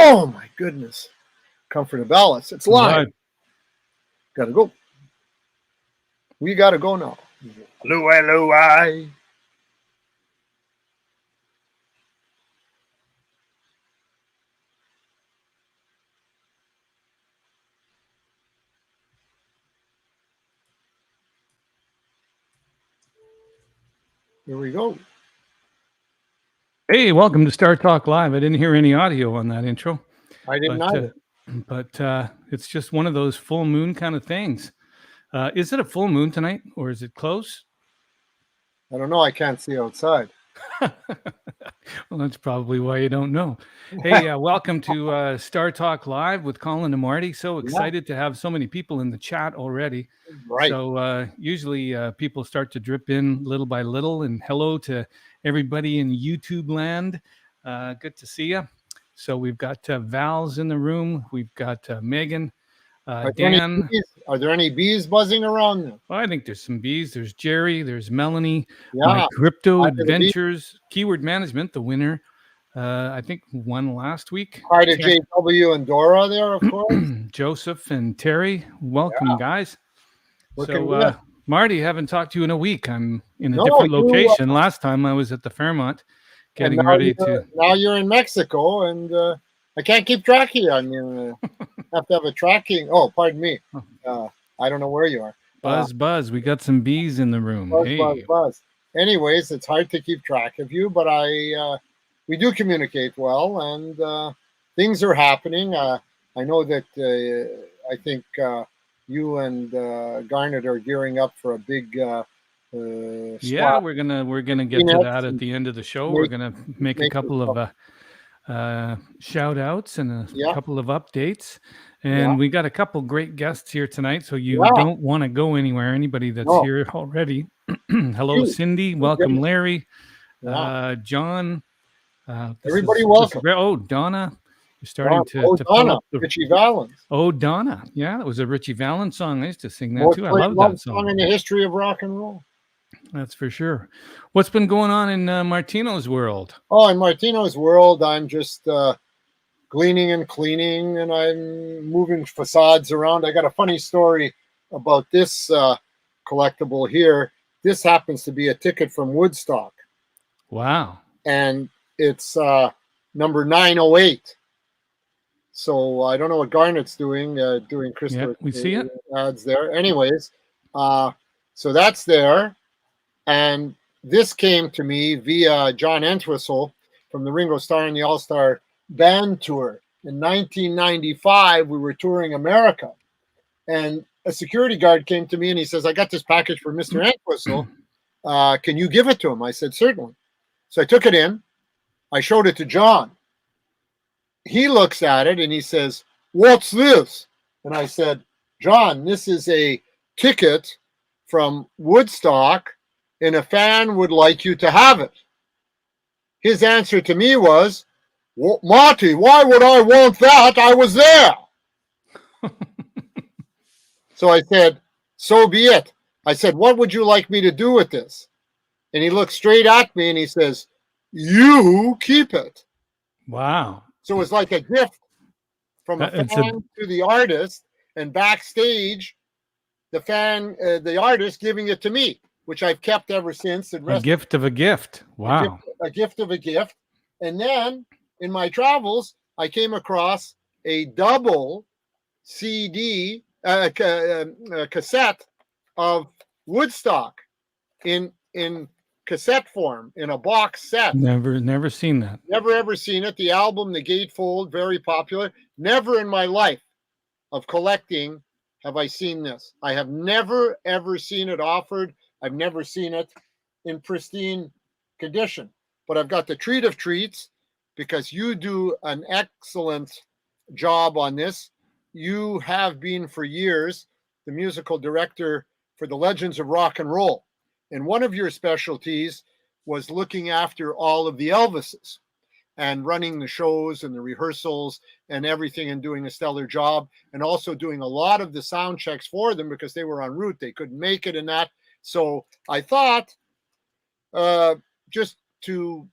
Oh my goodness. Comfort of Alice. It's live. Gotta go. We gotta go now. Hello, I. Here we go. Hey, welcome to Startalk Live. I didn't hear any audio on that intro. I didn't either. But it's just one of those full moon kind of things. Is it a full moon tonight, or is it close? I don't know. I can't see outside. Well, that's probably why you don't know. Hey, welcome to Startalk Live with Colin and Marty. So excited to have so many people in the chat already. Right. So usually people start to drip in little by little. And hello to everybody in YouTube land. Good to see you. So we've got Val's in the room. We've got Megan, Dan. Are there any bees buzzing around there? Well, I think there's some bees. There's Jerry. There's Melanie. Yeah. My Crypto Adventures, Keyword Management, the winner. I think won last week. Hi to JW and Dora there, of course. Joseph and Terry. Welcome, guys. So, Marty, haven't talked to you in a week. I'm in a different location. Last time I was at the Fairmont getting ready to. Now you're in Mexico, and I can't keep track of you. I mean, have to have a tracking. Oh, pardon me. I don't know where you are. Buzz. We got some bees in the room. Buzz. Anyways, it's hard to keep track of you, but we do communicate well, and things are happening. I know that I think you and Garnet are gearing up for a big. Yeah, we're gonna get to that at the end of the show. We're gonna make a couple of shout outs and a couple of updates. And we got a couple great guests here tonight, so you don't want to go anywhere. Anybody that's here already. Hello, Cindy. Welcome, Larry. John. Everybody welcome. Oh, Donna. You're starting to Donna, Richie Valens. Oh, Donna. Yeah, it was a Richie Valens song. I used to sing that too. I love that song. In the history of rock and roll. That's for sure. What's been going on in Martino's world? Oh, in Martino's world, I'm just gleaning and cleaning, and I'm moving facades around. I got a funny story about this collectible here. This happens to be a ticket from Woodstock. Wow. And it's number 908. So I don't know what Garnet's doing Christopher. We see it. Ads there. Anyways, so that's there. And this came to me via John Entwistle from the Ringo Starr and the All-Star Band Tour. In 1995, we were touring America. And a security guard came to me and he says, I got this package for Mr. Entwistle. Can you give it to him? I said, certainly. So I took it in. I showed it to John. He looks at it and he says, what's this? And I said, John, this is a ticket from Woodstock, and a fan would like you to have it. His answer to me was, well, Marty, why would I want that? I was there. So I said, so be it. I said, what would you like me to do with this? And he looked straight at me and he says, you keep it. Wow. So it was like a gift from a fan to the artist, and backstage, the artist giving it to me, which I've kept ever since. A gift of a gift. Wow. A gift of a gift. And then in my travels, I came across a double CD cassette of Woodstock in cassette form, in a box set. Never seen that. Never ever seen it. The album, The Gatefold, very popular. Never in my life of collecting have I seen this. I have never ever seen it offered. I've never seen it in pristine condition. But I've got the treat of treats because you do an excellent job on this. You have been for years the musical director for the Legends of Rock and Roll. And one of your specialties was looking after all of the Elvises and running the shows and the rehearsals and everything, and doing a stellar job, and also doing a lot of the sound checks for them because they were en route. They couldn't make it in that. So I thought just to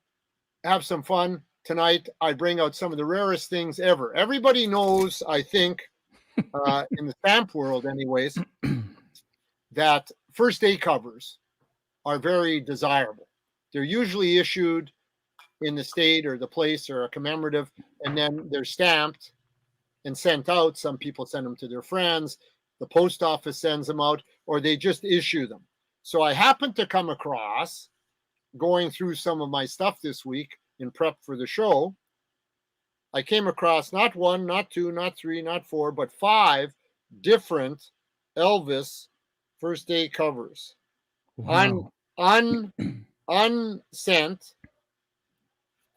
have some fun tonight I bring out some of the rarest things ever. Everybody knows, I think, in the stamp world anyways, that first day covers are very desirable. They're usually issued in the state or the place or a commemorative, and then they're stamped and sent out. Some people send them to their friends, the post office sends them out, or they just issue them. So I happened to come across, going through some of my stuff this week in prep for the show, I came across not one, not two, not three, not four, but 5 different Elvis first day covers. Wow. Unsent,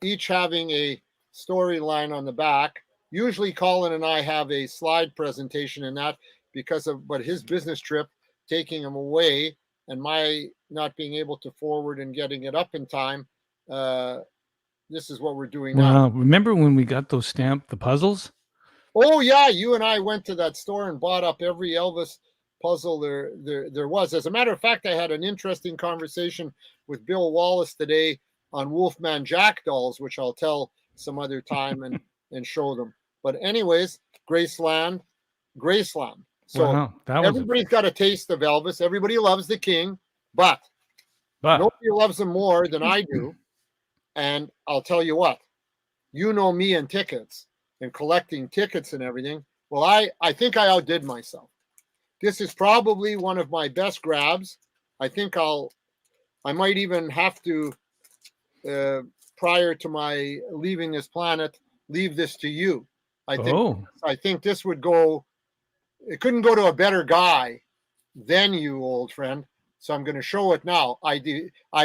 each having a storyline on the back. Usually Colin and I have a slide presentation in that because of his business trip taking him away and my not being able to forward and getting it up in time. This is what we're doing now. Remember when we got those stamped, the puzzles? Oh yeah, you and I went to that store and bought up every Elvis puzzle there was. As a matter of fact, I had an interesting conversation with Bill Wallace today on Wolfman Jack dolls, which I'll tell some other time and show them. But anyways, Graceland. So everybody's got a taste of Elvis. Everybody loves the king, but nobody loves him more than I do. And I'll tell you what, you know me and tickets and collecting tickets and everything. Well, I think I outdid myself. This is probably one of my best grabs. I think I might even have to, prior to my leaving this planet, leave this to you. I think this would go, it couldn't go to a better guy than you, old friend. So I'm going to show it now. I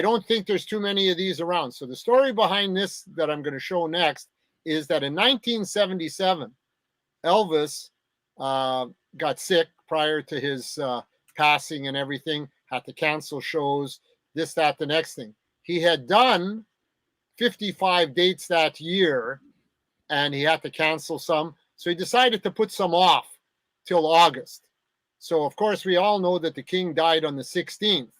don't think there's too many of these around. So the story behind this that I'm going to show next is that in 1977, Elvis got sick prior to his passing and everything, had to cancel shows, this, that, the next thing. He had done 55 dates that year, and he had to cancel some. So he decided to put some off till August. So, of course, we all know that the king died on the 16th.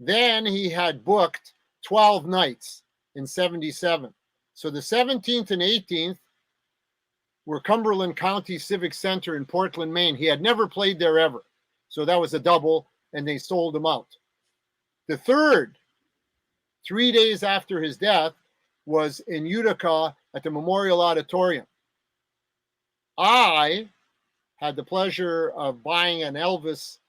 Then he had booked 12 nights in 77. So the 17th and 18th were Cumberland County Civic Center in Portland, Maine. He had never played there ever. So that was a double, and they sold him out. The third, 3 days after his death, was in Utica at the Memorial Auditorium. I had the pleasure of buying an Elvis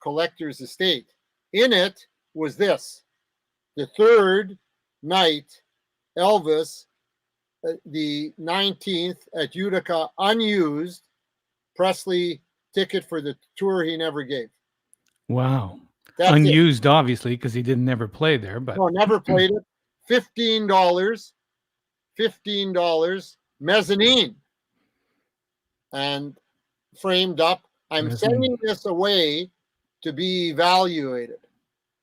collector's estate. In it was this, the third night, Elvis, the 19th at Utica, unused Presley ticket for the tour he never gave. Wow. That's unused, obviously, because he didn't never play there. But no, never played it. $15 mezzanine. And framed up. I'm sending this away to be evaluated.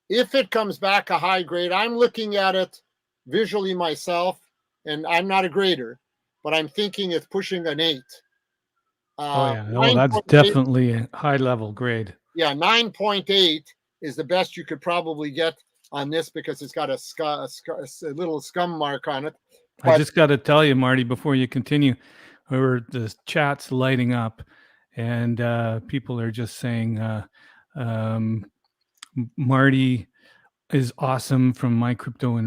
If it comes back a high grade, I'm looking at it visually myself, and I'm not a grader, but I'm thinking it's pushing an 8. That's definitely a high level grade. Yeah, 9.8 is the best you could probably get on this because it's got a little scum mark on it. But I just got to tell you, Marty, before you continue, the chat's lighting up. And people are just saying, Marty is awesome from My Crypto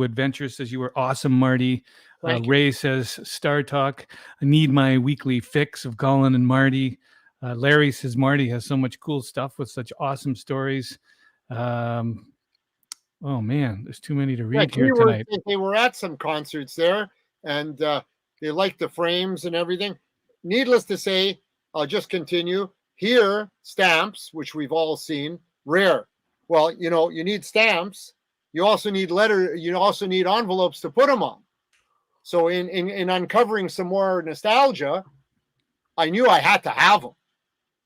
Adventures says you were awesome, Marty. Ray says, Startalk, I need my weekly fix of Colin and Marty. Larry says, Marty has so much cool stuff with such awesome stories. Oh, man, there's too many to read here tonight. They were at some concerts there, and they liked the frames and everything. Needless to say, I'll just continue. Here, stamps, which we've all seen, rare. Well, you need stamps. You also need you also need envelopes to put them on. So in uncovering some more nostalgia, I knew I had to have them.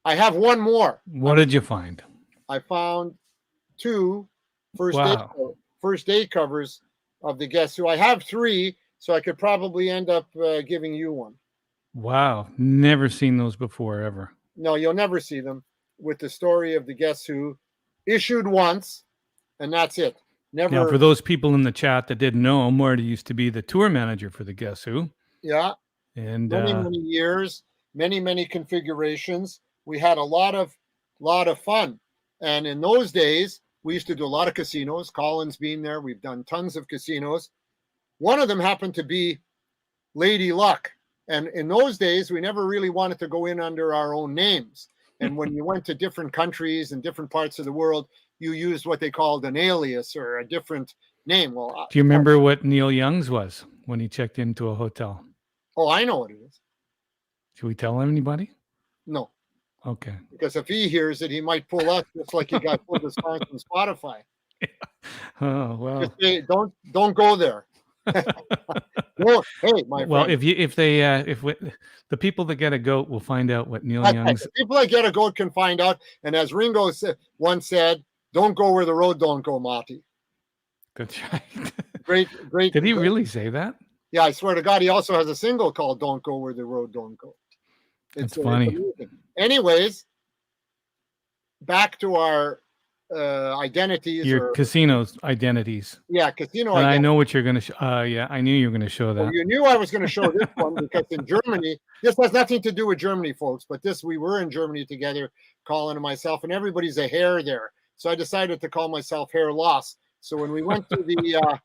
I have one more. What did you find? I found 2 first day covers of the Guess Who. I have 3, so I could probably end up giving you one. Wow. Never seen those before, ever. No, you'll never see them, with the story of the Guess Who, issued once, and that's it. Never. Now, for those people in the chat that didn't know, Marty used to be the tour manager for the Guess Who. Yeah. And many years, many configurations. We had a lot of fun. And in those days, we used to do a lot of casinos, Colin's being there. We've done tons of casinos. One of them happened to be Lady Luck. And in those days, we never really wanted to go in under our own names. And when you went to different countries and different parts of the world, you used what they called an alias or a different name. Well, do you remember what Neil Young's was when he checked into a hotel? Oh, I know what it is. Should we tell anybody? No. Okay. Because if he hears it, he might pull us just like he got pulled this on Spotify. Yeah. Oh well. Just say, don't go there. No, hey, my well, friend. if the people that get a goat will find out what Neil Young's. The people that get a goat can find out. And as Ringo once said, "Don't go where the road don't go, Marty." Good right. Great. Did he really say that? Yeah, I swear to God, he also has a single called "Don't Go Where the Road Don't Go." It's funny. Anyways, back to our identities. Your casinos identities. Yeah, casino and identities. I know what you're going to show. Yeah, I knew you were going to show that. Well, you knew I was going to show this one because in Germany, this has nothing to do with Germany, folks, but we were in Germany together, Colin and myself, and everybody's a hair there. So I decided to call myself Hair Loss. So when we went to the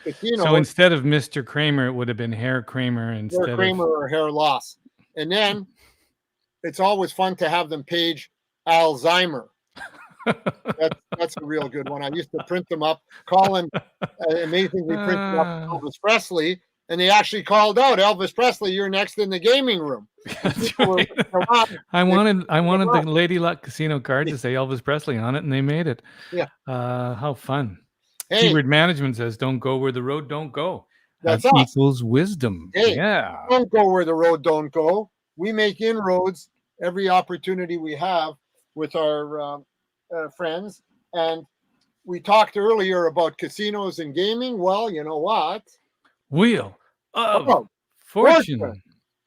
casino. So instead of Mr. Kramer, it would have been Hair Kramer instead Hair Kramer or Hair Loss. And then it's always fun to have them page Alzheimer. That's a real good one. I used to print them up. Colin amazingly printed up Elvis Presley, and they actually called out, "Elvis Presley, you're next in the gaming room." Right. I wanted the Lady Luck casino card to say Elvis Presley on it, and they made it. Yeah. How fun. Hey, Keyword management says, "Don't go where the road don't go." That equals wisdom. Hey, yeah. Don't go where the road don't go. We make inroads every opportunity we have with our friends. And we talked earlier about casinos and gaming. Well, you know what? Wheel of Fortune.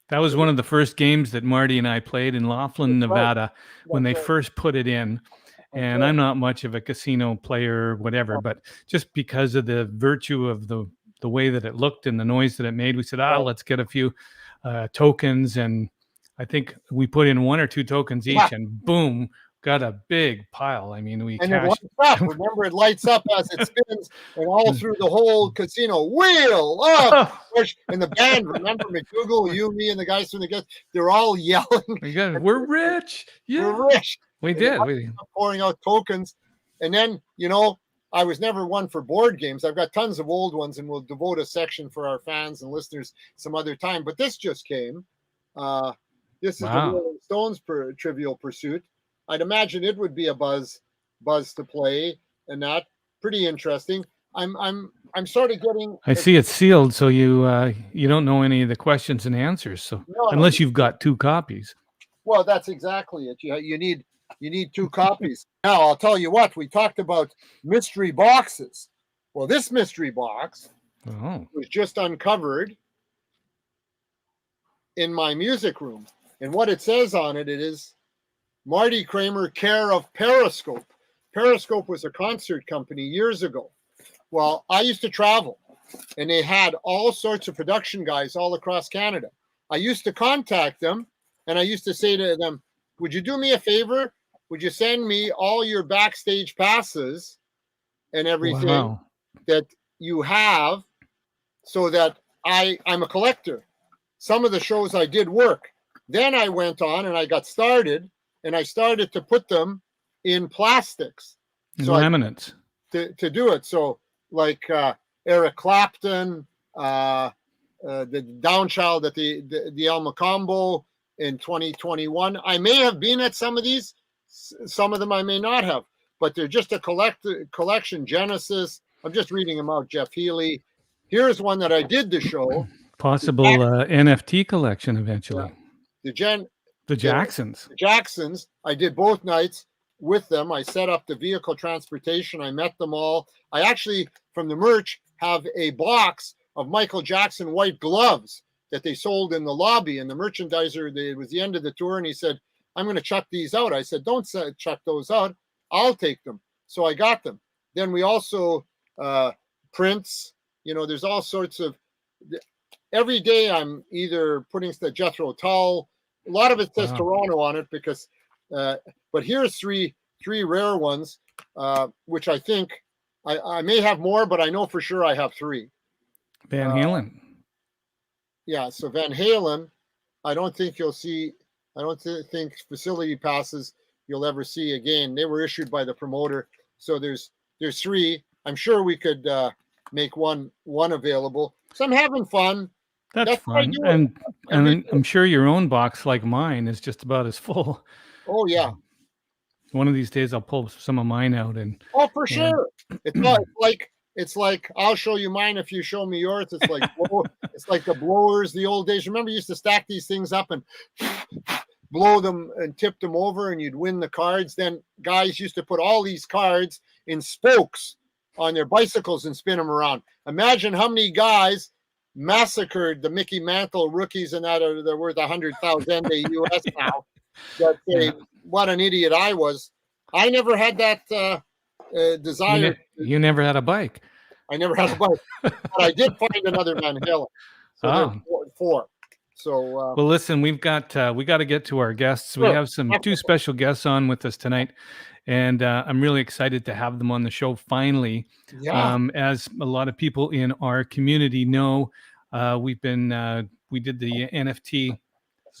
That was one of the first games that Marty and I played in Laughlin, Nevada, when they first put it in. And I'm not much of a casino player, whatever, but just because of the virtue of the way that it looked and the noise that it made, we said, let's get a few tokens. And I think we put in 1 or 2 tokens each, and boom, got a big pile. I mean, and it lights up. Remember, it lights up as it spins, and all through the whole casino. Wheel up! And the band, remember, McDougal, you, me, and the guys from the guest, they're all yelling. We're rich. Yeah. We're rich. We did. Pouring out tokens. And then, I was never one for board games. I've got tons of old ones, and we'll devote a section for our fans and listeners some other time. But this just came. This is the Rolling Stones Trivial Pursuit. I'd imagine it would be a buzz to play, and that pretty interesting. I'm sort of getting. I see it's sealed, so you don't know any of the questions and answers. So unless you've got 2 copies. Well, that's exactly it. You need 2 copies. Now I'll tell you what. We talked about mystery boxes. Well, this mystery box was just uncovered in my music room, and what it says on it is. Marty Kramer, care of Periscope. Periscope was a concert company years ago. Well, I used to travel, and they had all sorts of production guys all across Canada. I used to contact them, and I used to say to them, would you do me a favor? Would you send me all your backstage passes and everything that you have so that I'm a collector? Some of the shows I did work. Then I went on, and I got started. And I started to put them in plastics. Laminates. To do it. So like Eric Clapton, the Downchild at the El Macombo in 2021. I may have been at some of these. Some of them I may not have. But they're just a collection. Genesis. I'm just reading them out. Jeff Healy. Here's one that I did the show. Possible NFT collection eventually. Yeah. The Jacksons. The Jacksons. I did both nights with them. I set up the vehicle transportation. I met them all. I actually, from the merch, have a box of Michael Jackson white gloves that they sold in the lobby. And the merchandiser, it was the end of the tour, and he said, I'm going to chuck these out. I said, don't chuck those out. I'll take them. So I got them. Then we also Prince. There's all sorts of. Every day I'm either putting the Jethro Tull. A lot of it says Toronto on it because. But here's three rare ones, which I think I may have more, but I know for sure I have 3. Van Halen. Yeah, so Van Halen, I don't think you'll see. I don't think facility passes you'll ever see again. They were issued by the promoter, so there's 3. I'm sure we could make one available. So I'm having fun. That's fun, and I'm sure your own box, like mine, is just about as full. Oh yeah. One of these days, I'll pull some of mine out and. Oh, for sure. It's like I'll show you mine if you show me yours. It's like it's like the blowers, the old days. Remember, you used to stack these things up and blow them and tip them over, and you'd win the cards. Then guys used to put all these cards in spokes on their bicycles and spin them around. Imagine how many guys massacred the Mickey Mantle rookies and that they're worth 100,000 US now. That say, what an idiot I was. I never had that desire. You never had a bike. I never had a bike, but I did find another Van Halen. So 4. So well, listen, we got to get to our guests. We have 2 special guests on with us tonight, and I'm really excited to have them on the show finally. Yeah. As a lot of people in our community know, we did the NFT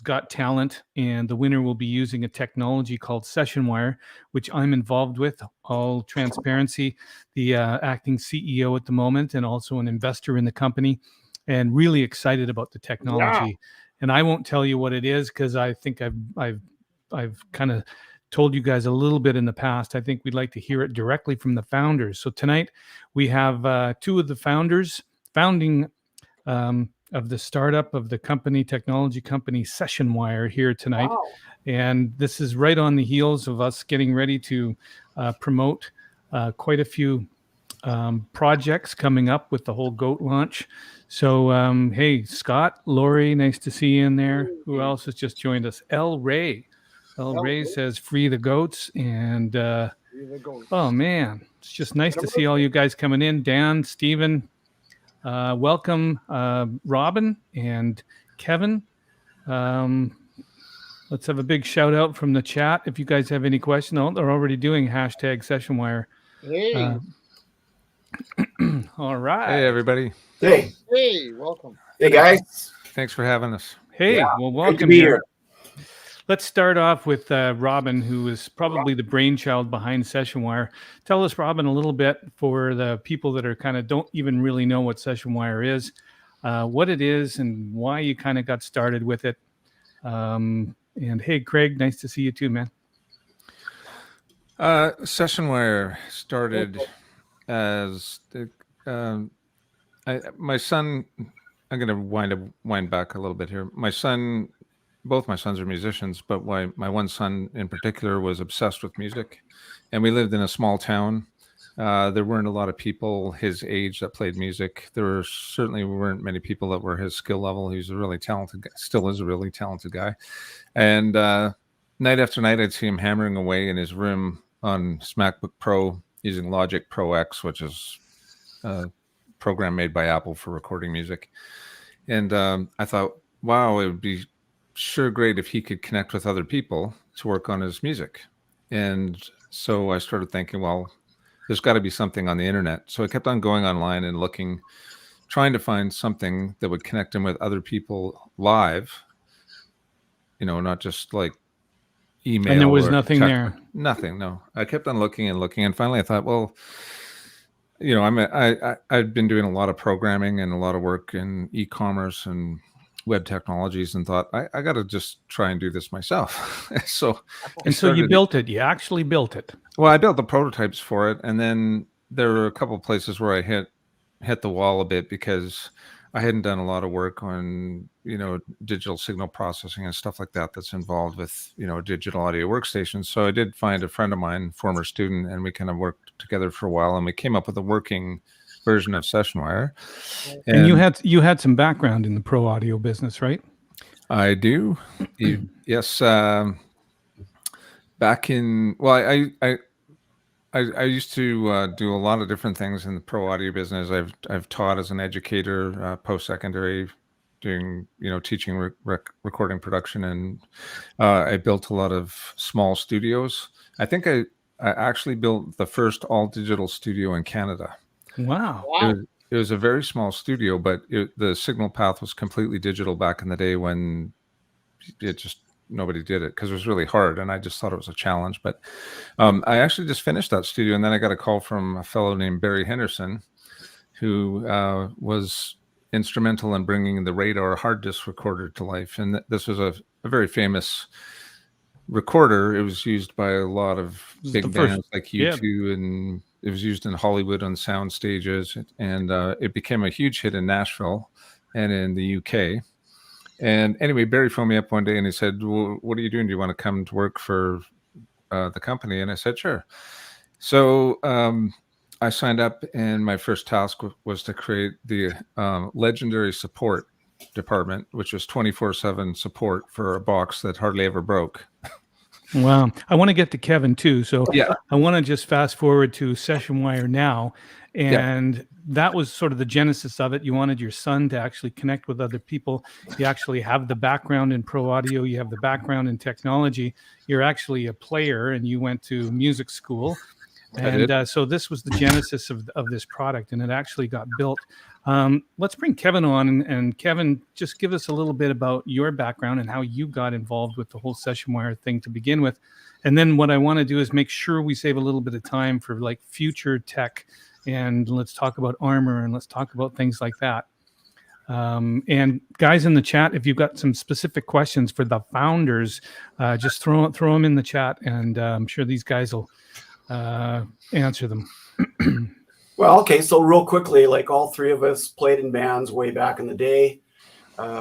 Got Talent, and the winner will be using a technology called SessionWire, which I'm involved with. All transparency, the acting CEO at the moment, and also an investor in the company, and really excited about the technology. Yeah. And I won't tell you what it is because I think I've kind of told you guys a little bit in the past. I think we'd like to hear it directly from the founders. So tonight we have 2 of the founding of the startup of the technology company SessionWire here tonight. Wow. And this is right on the heels of us getting ready to promote quite a few projects coming up with the whole Goat launch. So, hey, Scott, Lori, nice to see you in there. Who else has just joined us? L. Ray. L. Ray says, free the goats. And, oh, man, it's just nice to see all you guys coming in. Dan, Stephen, welcome, Robin and Kevin. Let's have a big shout out from the chat. If you guys have any questions, they're already doing #SessionWire. Hey. All right. Hey, everybody. Hey. Hey, welcome. Hey, guys. Thanks for having us. Hey, well, welcome here. Let's start off with Robin, who is probably the brainchild behind SessionWire. Tell us, Robin, a little bit for the people that are kind of don't even really know what SessionWire is, what it is, and why you kind of got started with it. And hey, Craig, nice to see you too, man. SessionWire started as my son. I'm going to wind back a little bit here. Both my sons are musicians, but my one son in particular was obsessed with music, and we lived in a small town. There weren't a lot of people his age that played music. There certainly weren't many people that were his skill level. He was a really talented guy, still is a really talented guy. And night after night, I'd see him hammering away in his room on his MacBook Pro using Logic Pro X, which is a program made by Apple for recording music. And I thought, wow, it would be sure great if he could connect with other people to work on his music. And so I started thinking, well, there's got to be something on the internet. So I kept on going online and looking, trying to find something that would connect him with other people live, not just like email. And there was nothing there. Nothing. No, I kept on looking, and finally I thought, well, I've been doing a lot of programming and a lot of work in e-commerce and web technologies, and thought I got to just try and do this myself. So you built it. You actually built it. Well, I built the prototypes for it, and then there were a couple of places where I hit the wall a bit because I hadn't done a lot of work on digital signal processing and stuff like that that's involved with digital audio workstations. So I did find a friend of mine, former student, and we kind of worked together for a while, and we came up with a working version of SessionWire. And you had some background in the pro audio business, right? I do. Yes. Back in, well, I used to do a lot of different things in the pro audio business. I've taught as an educator, post-secondary, doing teaching recording production, and I built a lot of small studios. I think I actually built the first all digital studio in Canada. Wow. It was a very small studio, but the signal path was completely digital back in the day when nobody did it, because it was really hard, and I just thought it was a challenge. But I actually just finished that studio, and then I got a call from a fellow named Barry Henderson, who was instrumental in bringing the Radar hard disk recorder to life. And this was a very famous recorder. It was used by a lot of big bands like U2, and it was used in Hollywood on sound stages, and it became a huge hit in Nashville and in the UK. And anyway, Barry phoned me up one day and he said, well, what are you doing? Do you want to come to work for the company? And I said, sure. So I signed up, and my first task was to create the legendary support department, which was 24/7 support for a box that hardly ever broke. Wow. I want to get to Kevin too. So I want to just fast forward to SessionWire now. And that was sort of the genesis of it. You wanted your son to actually connect with other people. You actually have the background in pro audio. You have the background in technology. You're actually a player, and you went to music school. And so this was the genesis of this product, and it actually got built. Let's bring Kevin on, and Kevin, just give us a little bit about your background and how you got involved with the whole SessionWire thing to begin with. And then what I want to do is make sure we save a little bit of time for like future tech, and let's talk about Armor, and let's talk about things like that. And guys in the chat, if you've got some specific questions for the founders, just throw them in the chat, and I'm sure these guys will answer them. Well, okay, so real quickly, like all three of us played in bands way back in the day.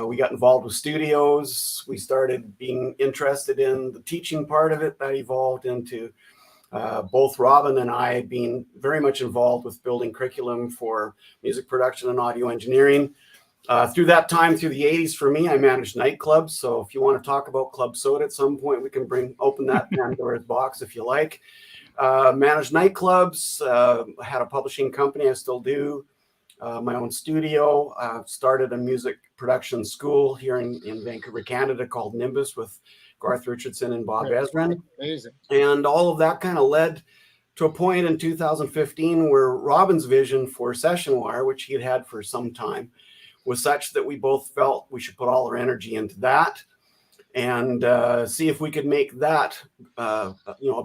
We got involved with studios. We started being interested in the teaching part of it. That evolved into both Robin and I being very much involved with building curriculum for music production and audio engineering. Through that time, through the 80s, for me, I managed nightclubs. So if you want to talk about Club Soda at some point, we can open that Pandora's box if you like. Managed nightclubs, had a publishing company, I still do, my own studio, started a music production school here in Vancouver, Canada called Nimbus with Garth Richardson and Bob Ezrin. Amazing. And all of that kind of led to a point in 2015 where Robin's vision for SessionWire, which he had had for some time, was such that we both felt we should put all our energy into that and see if we could make that a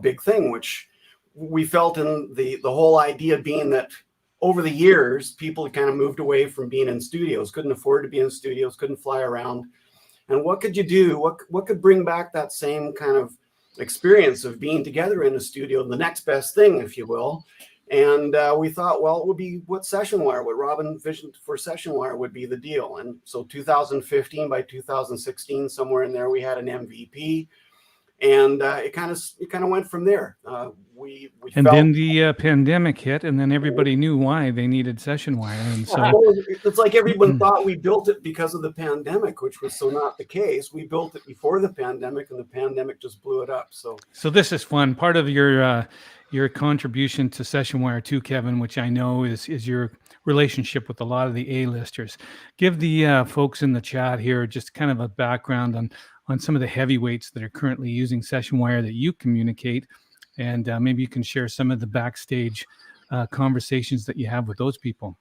big thing, which we felt in the whole idea being that over the years, people kind of moved away from being in studios, couldn't afford to be in studios, couldn't fly around. And what could you do? What could bring back that same kind of experience of being together in a studio, the next best thing, if you will. And we thought, well, it would be what SessionWire, what Robin visioned for SessionWire would be the deal. And so 2015, by 2016, somewhere in there, we had an MVP. And it kind of went from there. We and then the pandemic hit, and then everybody knew why they needed SessionWire. And so it's like everyone thought we built it because of the pandemic, which was so not the case. We built it before the pandemic, and the pandemic just blew it up. So this is fun. Part of your contribution to SessionWire too, Kevin, which I know is your relationship with a lot of the A-listers. Give the folks in the chat here just kind of a background on some of the heavyweights that are currently using SessionWire that you communicate, and maybe you can share some of the backstage conversations that you have with those people.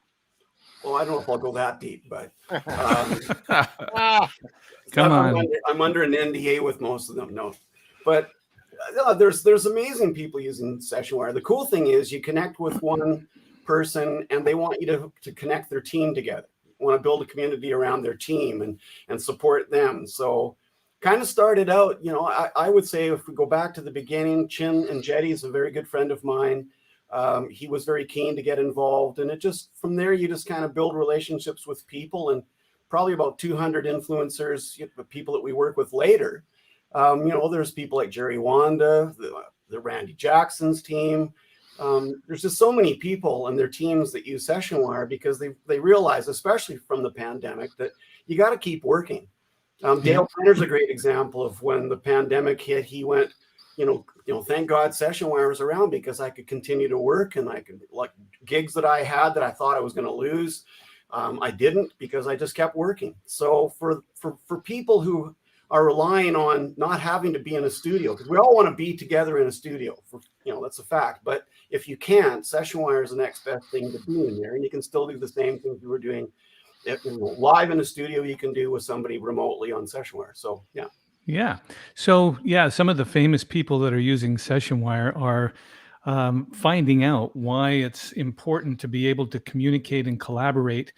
Well, I don't know if I'll go that deep, but come on. I'm under an NDA with most of them. No, but there's amazing people using SessionWire. The cool thing is you connect with one person, and they want you to connect their team together. You want to build a community around their team and support them. So kind of started out, I would say if we go back to the beginning, Chin and Jetty is a very good friend of mine. He was very keen to get involved. And it just, from there, you just kind of build relationships with people, and probably about 200 influencers, people that we work with later. There's people like Jerry Wanda, the Randy Jackson's team. There's just so many people and their teams that use SessionWire because they realize, especially from the pandemic, that you got to keep working. Dale Planner's a great example of when the pandemic hit. He went thank God SessionWire was around, because I could continue to work, and I could, like, gigs that I had that I thought I was going to lose, I didn't, because I just kept working. So for people who are relying on not having to be in a studio, because we all want to be together in a studio, that's a fact. But if you can't, SessionWire is the next best thing to be in there, and you can still do the same things you were doing live in a studio. You can do with somebody remotely on SessionWire. So yeah. Yeah. So yeah, some of the famous people that are using SessionWire are finding out why it's important to be able to communicate and collaborate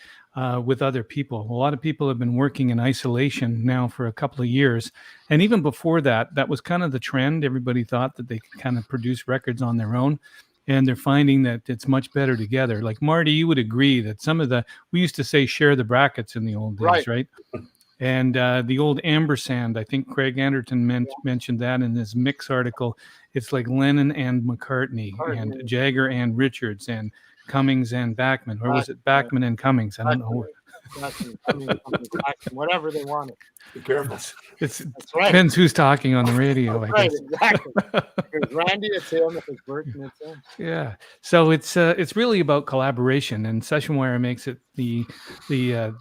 with other people. A lot of people have been working in isolation now for a couple of years. And even before that, that was kind of the trend. Everybody thought that they could kind of produce records on their own. And they're finding that it's much better together. Like Marty, you would agree that we used to say share the brackets in the old days, right? And the old ampersand, I think Craig Anderton mentioned that in his mix article. It's like Lennon and McCartney and Jagger and Richards and Cummings and Bachman, or was it Bachman and Cummings? I don't know. Whatever they wanted. Be careful. It depends who's talking on the radio. I guess. Exactly. If it's Randy, it's him. If it's Burton, it's him. Yeah. So it's really about collaboration, and SessionWire makes it the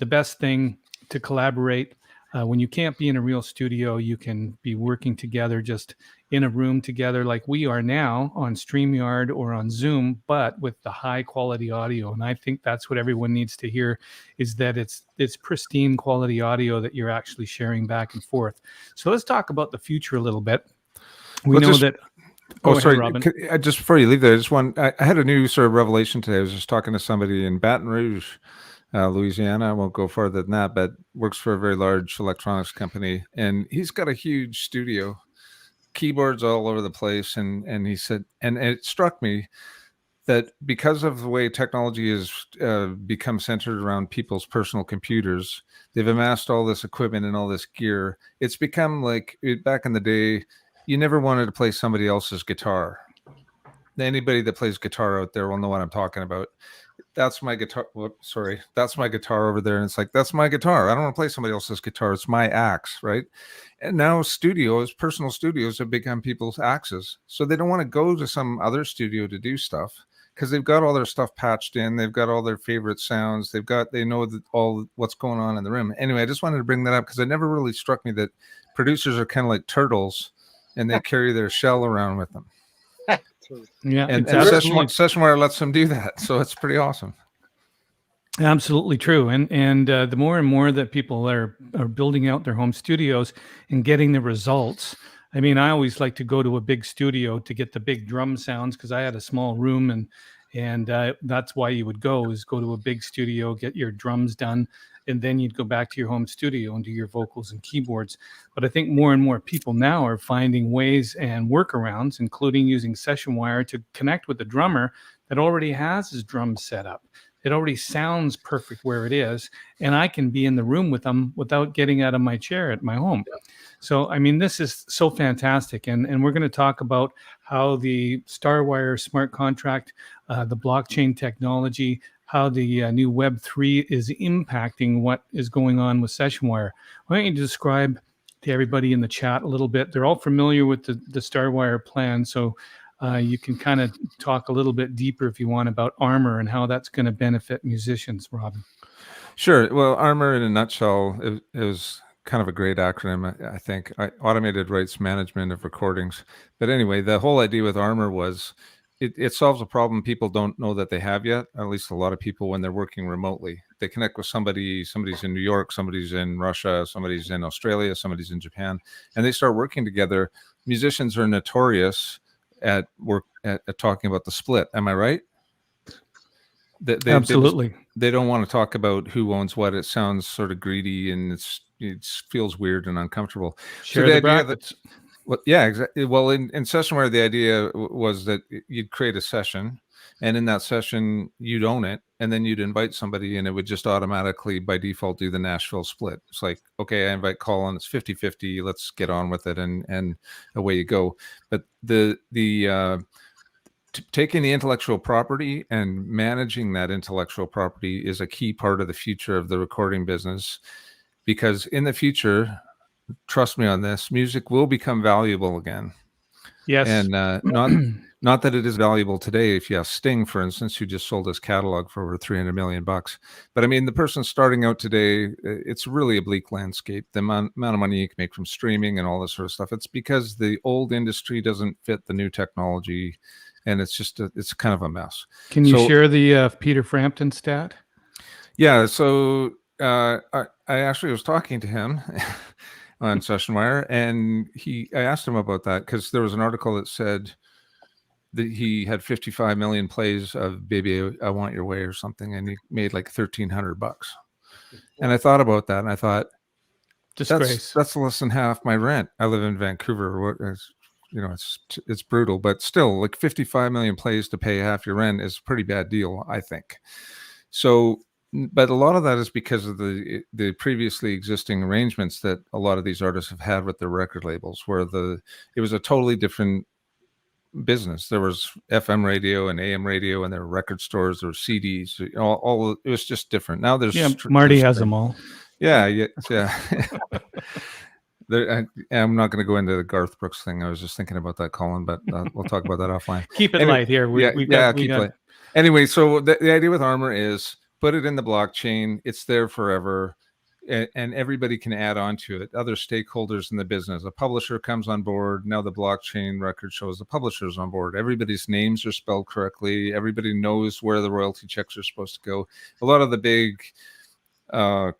best thing to collaborate. When you can't be in a real studio, you can be working together just in a room together like we are now on StreamYard or on Zoom, but with the high quality audio. And I think that's what everyone needs to hear, is that it's pristine quality audio that you're actually sharing back and forth. So let's talk about the future a little bit. We know that... Oh, sorry. Just before you leave there, I had a new sort of revelation today. I was just talking to somebody in Baton Rouge, Louisiana. I won't go farther than that, but works for a very large electronics company. And he's got a huge studio, keyboards all over the place. And he said, and it struck me that because of the way technology has become centered around people's personal computers, they've amassed all this equipment and all this gear. It's become like back in the day, you never wanted to play somebody else's guitar. Anybody that plays guitar out there will know what I'm talking about. That's my guitar. Sorry, that's my guitar over there. And it's like, that's my guitar. I don't want to play somebody else's guitar. It's my axe, right? And now personal studios have become people's axes. So they don't want to go to some other studio to do stuff because they've got all their stuff patched in. They've got all their favorite sounds. They know all what's going on in the room. Anyway, I just wanted to bring that up because it never really struck me that producers are kind of like turtles and they carry their shell around with them. Yeah, and SessionWire lets them do that, so it's pretty awesome. Absolutely true. And the more and more that people are building out their home studios and getting the results. I mean, I always like to go to a big studio to get the big drum sounds because I had a small room, and that's why you would go to a big studio, get your drums done, and then you'd go back to your home studio and do your vocals and keyboards. But I think more and more people now are finding ways and workarounds, including using SessionWire to connect with the drummer that already has his drums set up. It already sounds perfect where it is, and I can be in the room with them without getting out of my chair at my home. Yeah. So, I mean, this is so fantastic. And we're going to talk about how the StarWire smart contract, the blockchain technology, how the new Web3 is impacting what is going on with SessionWire. Why don't you describe to everybody in the chat a little bit? They're all familiar with the StarWire plan, so you can kind of talk a little bit deeper if you want about Armor and how that's going to benefit musicians, Robin. Sure. Well, Armor in a nutshell, it was kind of a great acronym, I think. Automated rights management of recordings. But anyway, the whole idea with Armor was it solves a problem people don't know that they have yet, at least a lot of people when they're working remotely. They connect with somebody's in New York, somebody's in Russia, somebody's in Australia, somebody's in Japan, and they start working together. Musicians are notorious at talking about the split. Am I right? Absolutely. They don't want to talk about who owns what. It sounds sort of greedy and it feels weird and uncomfortable. Share the brackets. Yeah, exactly. Well, in SessionWire, the idea was that you'd create a session, and in that session, you'd own it, and then you'd invite somebody, and it would just automatically, by default, do the Nashville split. It's like, okay, I invite Colin, it's 50-50, let's get on with it, and away you go. But taking the intellectual property and managing that intellectual property is a key part of the future of the recording business, because in the future, trust me on this, music will become valuable again. Yes. And not that it is valuable today. If you have Sting, for instance, who just sold his catalog for over $300 million. But I mean, the person starting out today, it's really a bleak landscape. The amount of money you can make from streaming and all this sort of stuff. It's because the old industry doesn't fit the new technology. And it's just, it's kind of a mess. Can you share the Peter Frampton stat? Yeah. So I actually was talking to him on SessionWire, and I asked him about that because there was an article that said that he had 55 million plays of "Baby, I Want Your Way" or something, and he made like $1,300. And I thought about that, and I thought, disgrace. That's less than half my rent. I live in Vancouver. It's brutal, but still, like 55 million plays to pay half your rent is a pretty bad deal, I think. So, but a lot of that is because of the previously existing arrangements that a lot of these artists have had with their record labels, where it was a totally different business. There was FM radio and AM radio, and there were record stores, there were CDs, it was just different. Now there's Marty has them all. Yeah. I'm not going to go into the Garth Brooks thing. I was just thinking about that, Colin, but we'll talk about that offline. Keep it light here. Keep light. Anyway, so the idea with Armor is put it in the blockchain. It's there forever, and everybody can add on to it. Other stakeholders in the business. A publisher comes on board. Now the blockchain record shows the publisher's on board. Everybody's names are spelled correctly. Everybody knows where the royalty checks are supposed to go. A lot of the big tech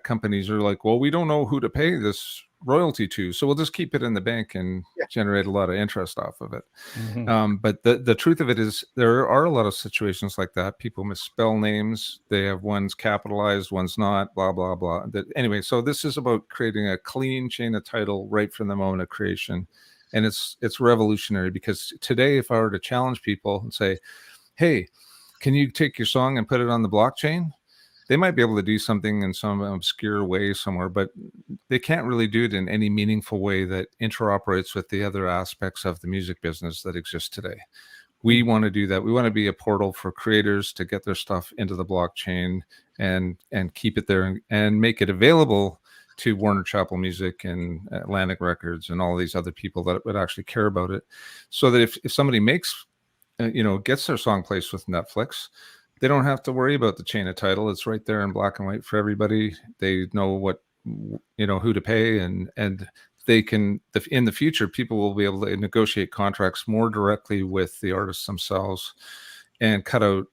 companies are like, well, we don't know who to pay this royalty to, so we'll just keep it in the bank and generate a lot of interest off of it. Mm-hmm. But the truth of it is there are a lot of situations like that. People misspell names. They have one's capitalized, one's not, blah, blah, blah. Anyway, so this is about creating a clean chain of title right from the moment of creation. And it's revolutionary, because today, if I were to challenge people and say, hey, can you take your song and put it on the blockchain? They might be able to do something in some obscure way somewhere, but they can't really do it in any meaningful way that interoperates with the other aspects of the music business that exist today. We want to do that. We want to be a portal for creators to get their stuff into the blockchain and keep it there and make it available to Warner Chappell Music and Atlantic Records and all these other people that would actually care about it. So that if somebody makes, gets their song placed with Netflix, they don't have to worry about the chain of title. It's right there in black and white for everybody. They know who to pay, and they can, in the future, people will be able to negotiate contracts more directly with the artists themselves and cut out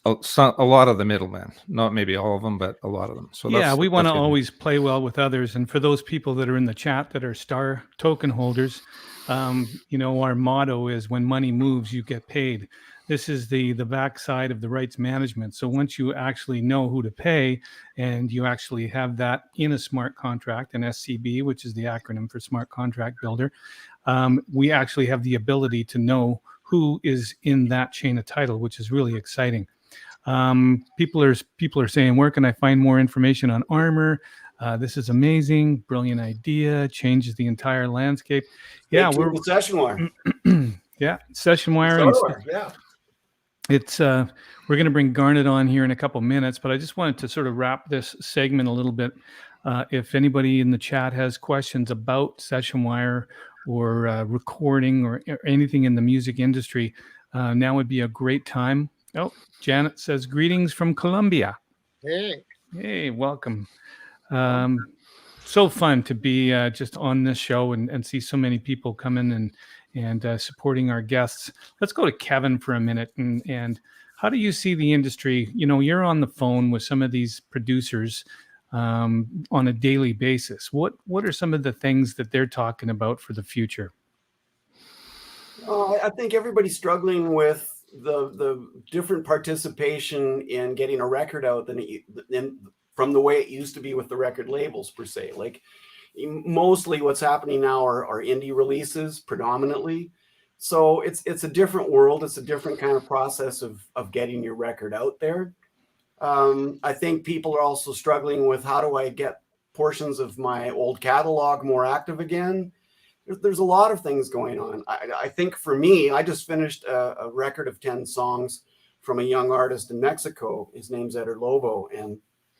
a lot of the middlemen. Not maybe all of them, but a lot of them. So we want to always play well with others. And for those people that are in the chat that are star token holders, our motto is, when money moves, you get paid. This is the backside of the rights management. So once you actually know who to pay, and you actually have that in a smart contract, an SCB, which is the acronym for Smart Contract Builder, we actually have the ability to know who is in that chain of title, which is really exciting. People are saying, where can I find more information on Armor? This is amazing, brilliant idea, changes the entire landscape. Yeah, we're SessionWire. Yeah, SessionWire. Yeah. It's we're going to bring Garnet on here in a couple minutes, but I just wanted to sort of wrap this segment a little bit. If anybody in the chat has questions about SessionWire or recording or anything in the music industry, now would be a great time. Oh, Janet says, greetings from Colombia. Hey, welcome. So fun to be just on this show and see so many people come in and supporting our guests. Let's go to Kevin for a minute. And how do you see the industry? You're on the phone with some of these producers on a daily basis. What are some of the things that they're talking about for the future? I think everybody's struggling with the different participation in getting a record out than from the way it used to be with the record labels, per se. Like, mostly what's happening now are indie releases predominantly. So it's a different world. It's a different kind of process of getting your record out there. I think people are also struggling with, how do I get portions of my old catalog more active again? There's a lot of things going on. I think for me, I just finished a record of 10 songs from a young artist in Mexico. His name's Eder Lobo, and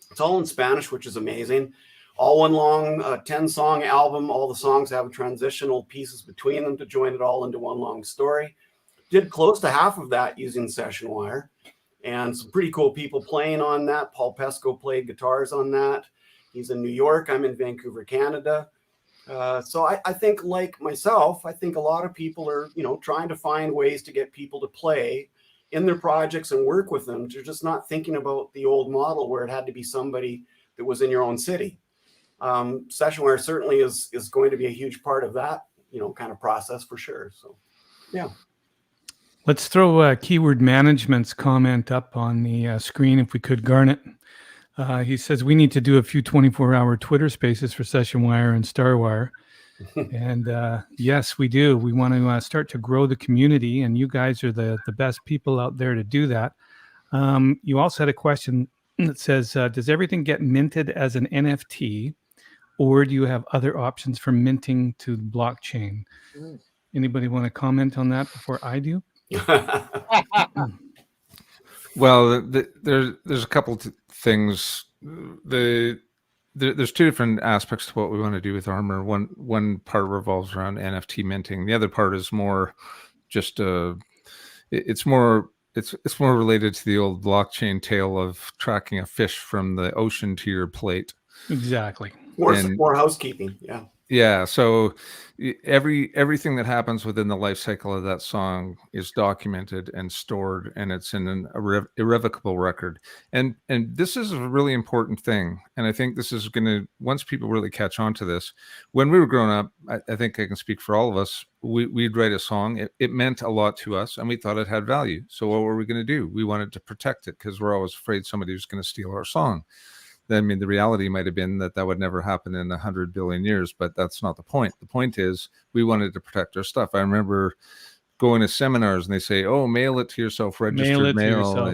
it's all in Spanish, which is amazing. all one long 10-song album. All the songs have transitional pieces between them to join it all into one long story. Did close to half of that using session wire, and some pretty cool people playing on that. Paul Pesco played guitars on that. He's in New York. I'm in Vancouver, Canada. So I think, like myself, I think a lot of people are, trying to find ways to get people to play in their projects and work with them. They're just not thinking about the old model where it had to be somebody that was in your own city. Sessionware certainly is going to be a huge part of that, kind of process for sure. So, yeah. Let's throw Keyword Management's comment up on the screen if we could, Garnet. He says we need to do a few 24-hour Twitter spaces for Sessionwire and Starwire. And yes, we do. We want to start to grow the community, and you guys are the best people out there to do that. You also had a question that says, does everything get minted as an NFT, or do you have other options for minting to the blockchain? Anybody want to comment on that before I do? Well, there's a couple things. There's two different aspects to what we want to do with Armor. One part revolves around NFT minting. The other part is more just it's more related to the old blockchain tale of tracking a fish from the ocean to your plate. Exactly. More housekeeping. Yeah. Yeah. So everything that happens within the life cycle of that song is documented and stored, and it's in an irrevocable record. And this is a really important thing. And I think this is going to, once people really catch on to this, when we were growing up, I think I can speak for all of us, we'd write a song. It meant a lot to us, and we thought it had value. So what were we going to do? We wanted to protect it because we're always afraid somebody was going to steal our song. I mean, the reality might have been that would never happen in 100 billion years, but that's not the point. The point is we wanted to protect our stuff. I remember going to seminars and they say, "Oh, mail it to yourself, registered mail."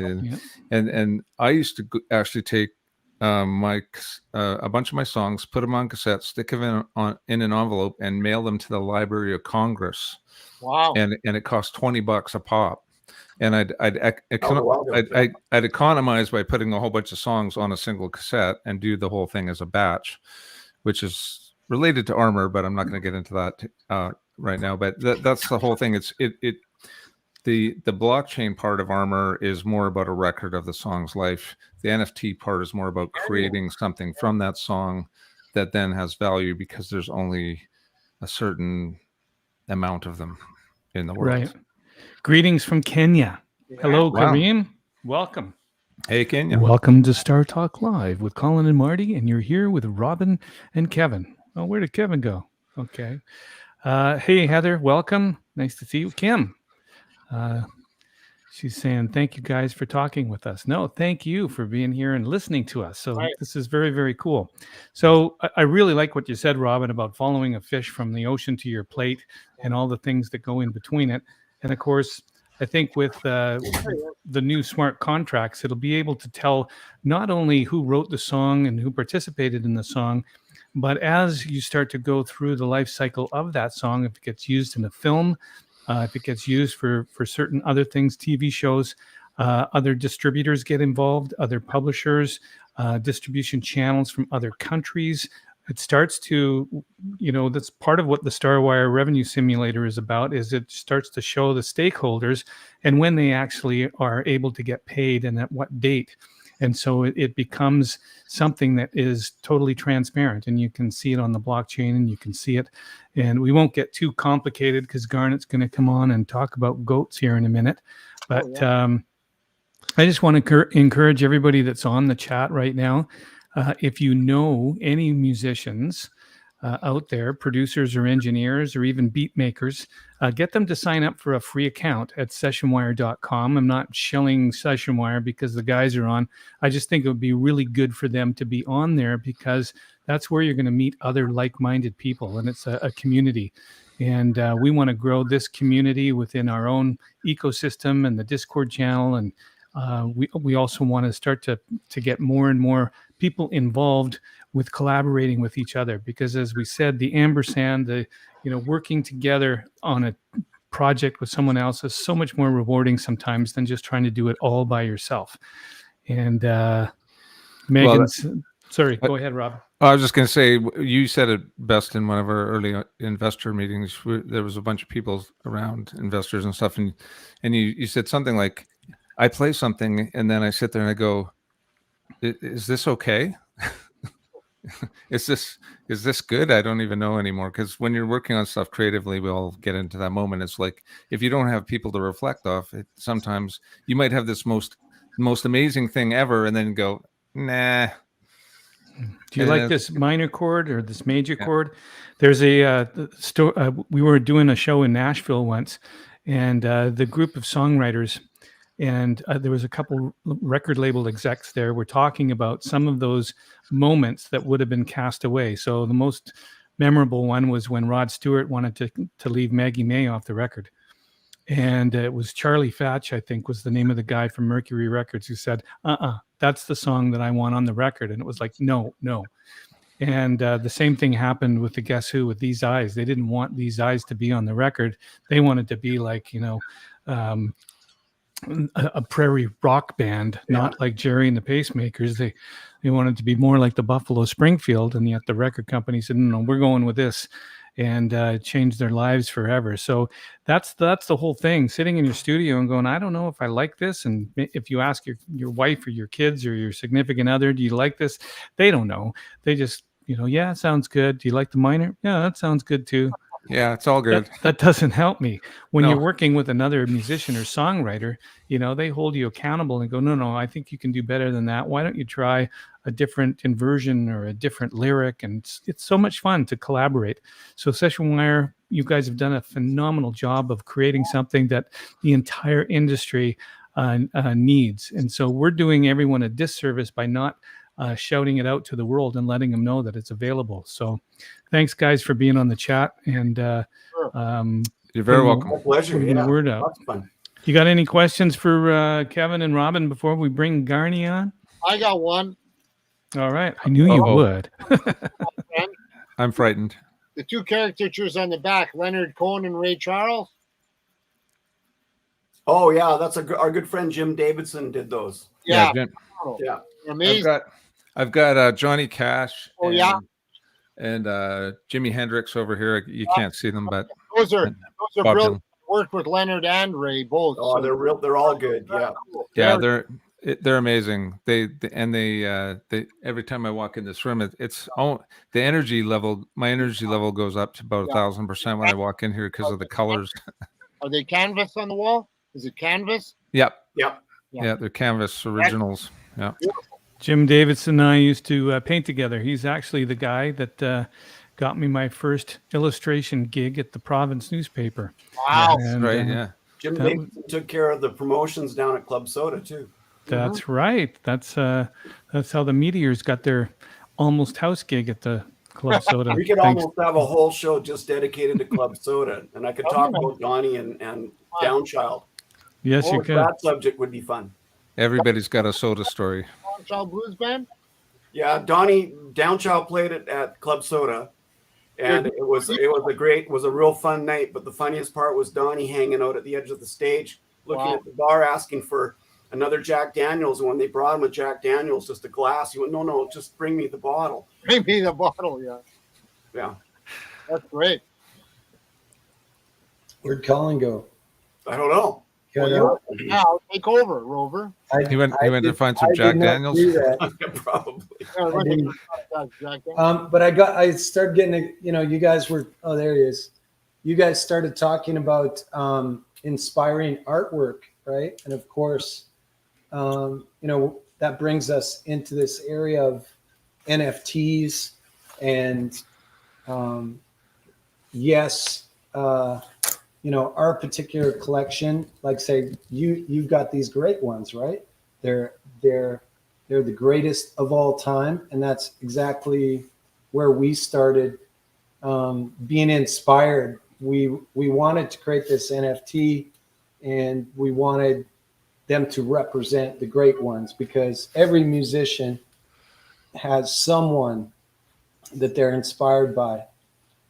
And I used to actually take a bunch of my songs, put them on cassette, stick them in an envelope, and mail them to the Library of Congress. Wow! And it cost $20 a pop. And I'd economize by putting a whole bunch of songs on a single cassette and do the whole thing as a batch, which is related to Armor, but I'm not going to get into that right now. But that's the whole thing. The blockchain part of Armor is more about a record of the song's life. The NFT part is more about creating something from that song that then has value because there's only a certain amount of them in the world. Right. Greetings from Kenya. Hello, Kareem. Welcome. Hey, Kenya. Welcome to Startalk Live with Colin and Marty, and you're here with Robin and Kevin. Oh, where did Kevin go? Okay. Hey, Heather. Welcome. Nice to see you. Kim. She's saying, thank you guys for talking with us. No, thank you for being here and listening to us. So This is very, very cool. So I really like what you said, Robin, about following a fish from the ocean to your plate and all the things that go in between it. And of course, I think with the new smart contracts, it'll be able to tell not only who wrote the song and who participated in the song, but as you start to go through the life cycle of that song, if it gets used in a film, if it gets used for certain other things, TV shows, other distributors get involved, other publishers, distribution channels from other countries. It starts to, that's part of what the Starwire Revenue Simulator is about, is it starts to show the stakeholders and when they actually are able to get paid and at what date. And so it becomes something that is totally transparent, and you can see it on the blockchain and you can see it. And we won't get too complicated because Garnet's going to come on and talk about goats here in a minute. But I just want to encourage everybody that's on the chat right now. If you know any musicians out there, producers or engineers or even beat makers, get them to sign up for a free account at sessionwire.com. I'm not shilling Sessionwire because the guys are on. I just think it would be really good for them to be on there because that's where you're going to meet other like-minded people, and it's a community. And we want to grow this community within our own ecosystem and the Discord channel. And we also want to start to get more and more people involved with collaborating with each other, because as we said, the ampersand, working together on a project with someone else is so much more rewarding sometimes than just trying to do it all by yourself. And Megan's, sorry, go ahead, Rob. I was just going to say, you said it best in one of our early investor meetings. There was a bunch of people around, investors and stuff, and you said something like, I play something and then I sit there and I go, is this okay? Is this good? I don't even know anymore. Because when you're working on stuff creatively, we all get into that moment. It's like, if you don't have people to reflect off, sometimes you might have this most amazing thing ever and then go, nah. Do you like this minor chord or this major chord? There's we were doing a show in Nashville once, and the group of songwriters, and there was a couple record label execs there, were talking about some of those moments that would have been cast away. So the most memorable one was when Rod Stewart wanted to leave Maggie May off the record. And it was Charlie Fatch, I think, was the name of the guy from Mercury Records, who said, that's the song that I want on the record. And it was like, no. And the same thing happened with the Guess Who, with These Eyes. They didn't want These Eyes to be on the record. They wanted to be like, a prairie rock band, not like Jerry and the Pacemakers. They wanted to be more like the Buffalo Springfield. And yet the record company said, no, we're going with this. And changed their lives forever. So that's the whole thing, sitting in your studio and going, I don't know if I like this. And if you ask your wife or your kids or your significant other, do you like this? They don't know. They just, yeah, it sounds good. Do you like the minor? Yeah, that sounds good too. Yeah, it's all good. That doesn't help me. When you're working with another musician or songwriter, they hold you accountable and go, no, I think you can do better than that. Why don't you try a different inversion or a different lyric? And it's so much fun to collaborate. So Session Wire, you guys have done a phenomenal job of creating something that the entire industry needs. And so we're doing everyone a disservice by not shouting it out to the world and letting them know that it's available. So thanks, guys, for being on the chat. And you're very welcome. My pleasure. Yeah, the word out. That's fun. You got any questions for Kevin and Robin before we bring Garney on? I got one. All right. I knew you would. I'm frightened. The two caricatures on the back, Leonard Cohen and Ray Charles. Oh, yeah. That's our good friend Jim Davidson did those. Yeah. Yeah. Amazing. I've got Johnny Cash. Oh, yeah. And Jimi Hendrix over here. You can't see them, but those are brilliant. Worked with Leonard and Ray both. Oh, so they're all good. Yeah. Yeah, they're amazing. They every time I walk in this room, the energy level. My energy level goes up to about 1,000% when I walk in here because of the colors. Are they canvas on the wall? Is it canvas? Yep. Yeah, they're canvas originals. Yeah. Jim Davidson and I used to paint together. He's actually the guy that got me my first illustration gig at the Province newspaper. Wow. And, right, yeah. Jim Davidson took care of the promotions down at Club Soda, too. That's right. That's how the Meteors got their almost house gig at the Club Soda. We could almost have a whole show just dedicated to Club Soda. And I could talk about Donnie and Downchild. Yes, you could. That subject would be fun. Everybody's got a soda story. Downchild Blues Band? Yeah, Downchild played it at Club Soda, and it was a real fun night. But the funniest part was Donnie hanging out at the edge of the stage, looking at the bar, asking for another Jack Daniels. And when they brought him a Jack Daniels, just a glass, he went, "No, just bring me the bottle." Bring me the bottle, yeah. Yeah, that's great. Where'd Colin go? I don't know. Now take over, Rover. He went to find some Jack Daniels. Probably. But I started getting, you guys were, oh, there he is. You guys started talking about inspiring artwork, right? And of course, that brings us into this area of NFTs and our particular collection, like say you've got these great ones, right? They're the greatest of all time, and that's exactly where we started being inspired. We wanted to create this NFT, and we wanted them to represent the great ones because every musician has someone that they're inspired by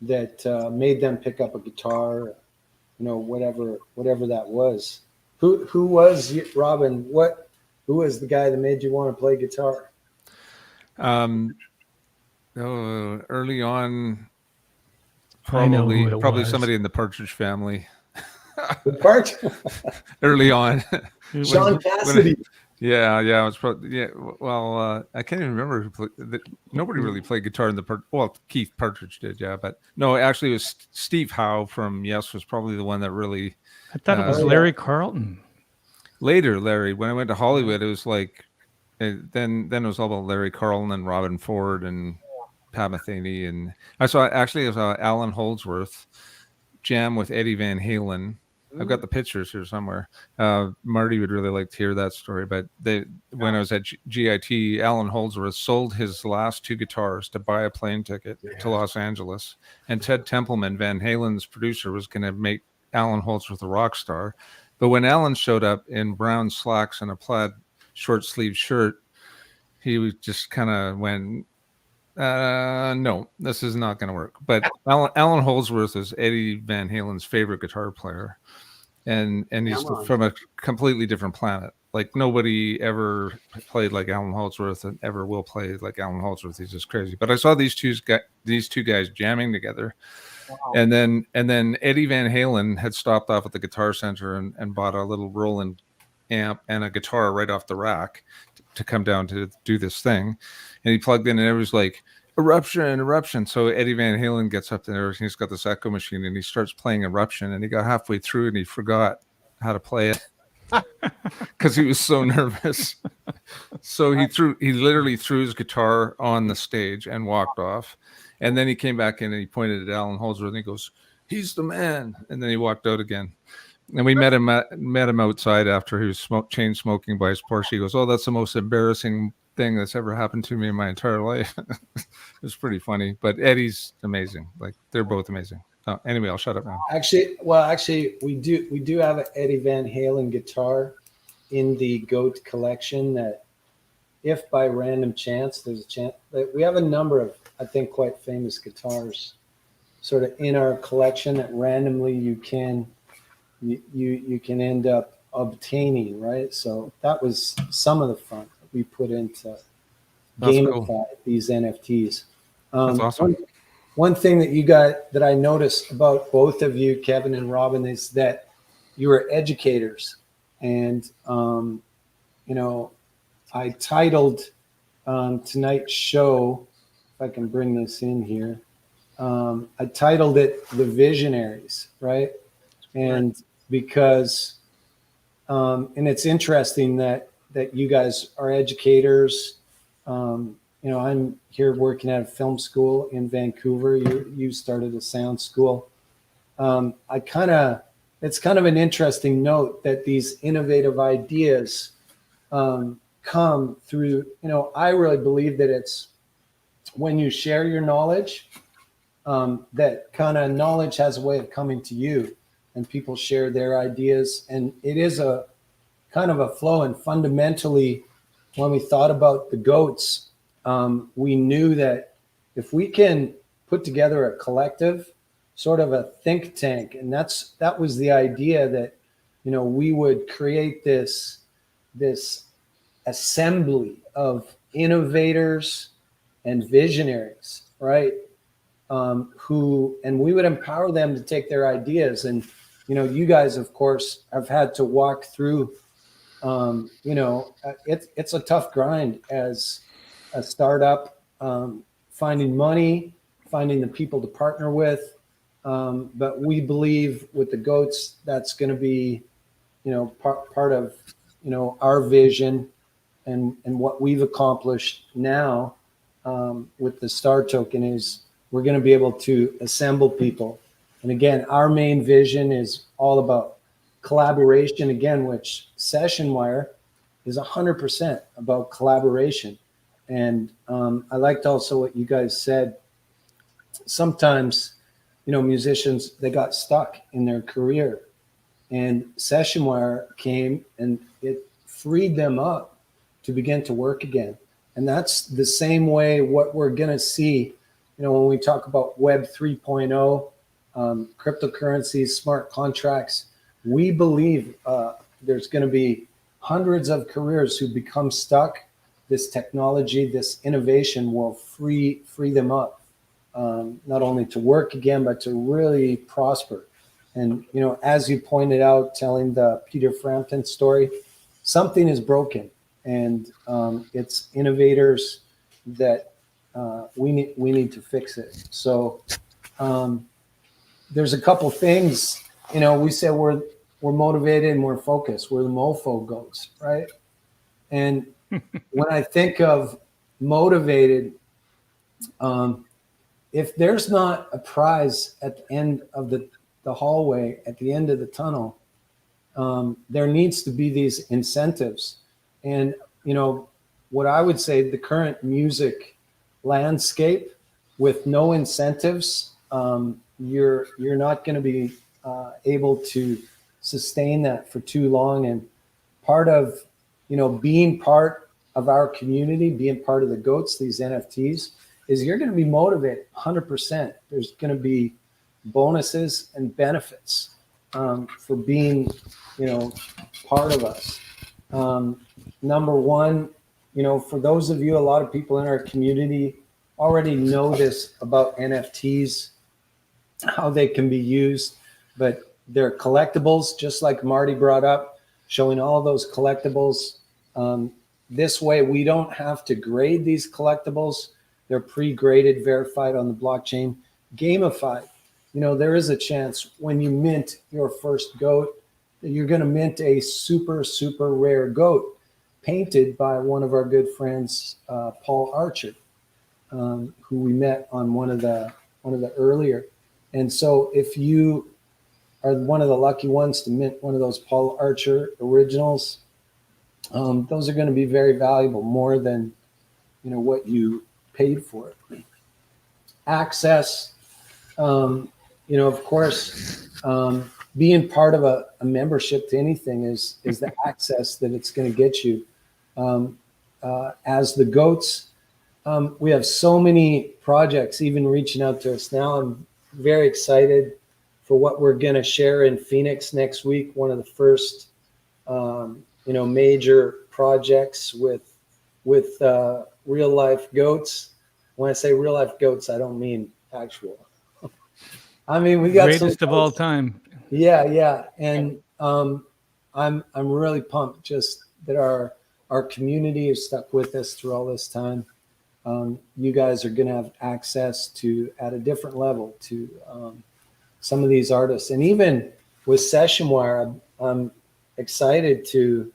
that made them pick up a guitar. Whatever that was. Who was Robin? Who was the guy that made you want to play guitar? Early on, I know who it probably was. somebody in the Partridge Family. The part. Early on. Sean Cassidy. Yeah, it was probably Well, I can't even remember who played. Nobody really played guitar in the Well, Keith Partridge did, yeah, but no, actually, it was Steve Howe from Yes was probably the one that really. I thought it was Larry Carlton. Later, Larry. When I went to Hollywood, it was like, then it was all about Larry Carlton and Robin Ford and Pat Metheny, and I saw Alan Holdsworth jam with Eddie Van Halen. I've got the pictures here somewhere. Marty would really like to hear that story. But when I was at GIT, Alan Holdsworth sold his last 2 guitars to buy a plane ticket to Los Angeles. And Ted Templeman, Van Halen's producer, was going to make Alan Holdsworth a rock star. But when Alan showed up in brown slacks and a plaid short sleeve shirt, he just kind of went, no, this is not going to work. But Alan Holdsworth is Eddie Van Halen's favorite guitar player. And he's from a completely different planet. Like nobody ever played like Alan Holdsworth and ever will play like Alan Holdsworth. He's just crazy. But I saw these two guys jamming together. Wow. And then Eddie Van Halen had stopped off at the Guitar Center and bought a little Roland amp and a guitar right off the rack to come down to do this thing. And he plugged in and it was like, eruption. So Eddie Van Halen gets up there, he's got this echo machine and he starts playing Eruption, and he got halfway through and he forgot how to play it because he was so nervous. So he literally threw his guitar on the stage and walked off. And then he came back in and he pointed at Alan Holdsworth and he goes, "He's the man." And then he walked out again. And we met him outside after he was chain smoking by his Porsche. He goes, "Oh, that's the most embarrassing thing that's ever happened to me in my entire life." It was pretty funny, but Eddie's amazing. Like they're both amazing. Anyway, I'll shut up now. Actually, we do have an Eddie Van Halen guitar in the Goat collection that, if by random chance, there's a chance that we have a number of, I think, quite famous guitars sort of in our collection that randomly you can end up obtaining, right? So that was some of the fun that we put into gamify these NFTs. That's awesome. One thing that I noticed about both of you, Kevin and Robin, is that you were educators. And, I titled tonight's show, if I can bring this in here, I titled it The Visionaries, right? And because, and it's interesting that you guys are educators. I'm here working at a film school in Vancouver. You started a sound school. It's kind of an interesting note that these innovative ideas come through. I really believe that it's when you share your knowledge, that kind of knowledge has a way of coming to you, and people share their ideas, and it is a kind of a flow. And fundamentally, when we thought about the goats, we knew that if we can put together a collective, sort of a think tank, and that was the idea, that we would create this assembly of innovators and visionaries, right? And we would empower them to take their ideas. And you guys, of course, have had to walk through. It's a tough grind as a startup, finding money, finding the people to partner with. But we believe with the goats, that's going to be, part of, our vision and what we've accomplished now with the Star Token is we're going to be able to assemble people. And again, our main vision is all about collaboration, again, which SessionWire is 100% about collaboration. And I liked also what you guys said. Sometimes, musicians, they got stuck in their career, and SessionWire came and it freed them up to begin to work again. And that's the same way what we're going to see, when we talk about Web 3.0, cryptocurrencies, smart contracts. We believe there's going to be hundreds of careers who become stuck this technology, this innovation will free them up, not only to work again, but to really prosper. And, you know, as you pointed out, telling the Peter Frampton story, something is broken, and it's innovators that we need to fix it. So there's a couple things, you know, we say we're motivated and we're focused. We're the mofo goats, right? And when I think of motivated, if there's not a prize at the end of the hallway, at the end of the tunnel, there needs to be these incentives. And, you know, what I would say, the current music landscape with no incentives, you're not going to be able to sustain that for too long. And part of, you know, being part of our community, being part of the GOATs, these NFTs, is you're going to be motivated 100%. There's going to be bonuses and benefits for being, you know, part of us. Number one, you know, for those of you, a lot of people in our community already know this about NFTs, how they can be used, but they're collectibles, just like Marty brought up, showing all those collectibles. This way, we don't have to grade these collectibles. They're pre-graded, verified on the blockchain, gamified. You know, there is a chance when you mint your first goat, that you're going to mint a super, super rare goat painted by one of our good friends, Paul Archer, who we met on one of the earlier. And so if you are one of the lucky ones to mint one of those Paul Archer originals, those are going to be very valuable, more than, you know, what you paid for it. Access, you know, of course, being part of a membership to anything is the access that it's going to get you. As the GOATs, we have so many projects even reaching out to us now. I'm very excited for what we're going to share in Phoenix next week. One of the first, you know, major projects with real life GOATs. When I say real life GOATs, I don't mean actual. I mean, we got greatest of all time. Yeah, and I'm really pumped just that our community has stuck with us through all this time. You guys are going to have access to, at a different level, to some of these artists, and even with SessionWire, I'm excited to,